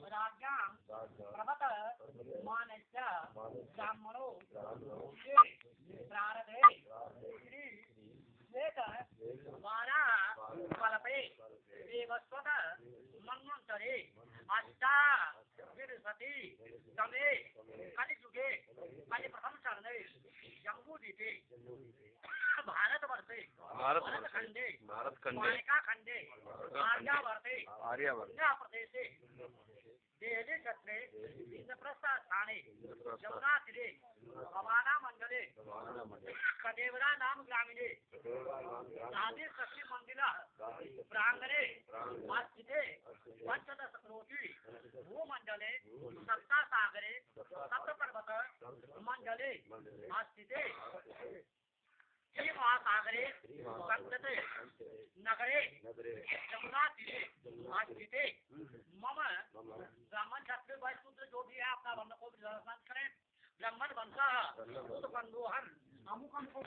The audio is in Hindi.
राज्ञां प्रभत मानस्य ब्राह्मणो प्रारभे श्री श्वेत वारा कल्पे देवस्वत मन्वन्तरे अष्टा विंशति तमे कलियुगे कलिप्रथम चरणे जम्बूद्वीपे भारतवर्षे भारतखंडे मालिका खंडे आर्यावर्ते प्रदेशे देहली क्षेत्रे इंद्रप्रस्थ स्थाने यमुना तीरे भवाना मंडले कदेवरा नाम ग्रामीणे आदि शक्ति मंदिर प्रांगणे स्थिते पंचदश करोति भूमंडले सप्तसागरे सप्तपर्वत मंडले स्थिते महासागरे संस्कृते नगरे यमुना तीरे स्थिते मम ब्राह्मण क्षत्रिय वैश्य जो भी है अपना वर्ण को करें ब्राह्मण वंश उत्पन्नोहन अमुक हमको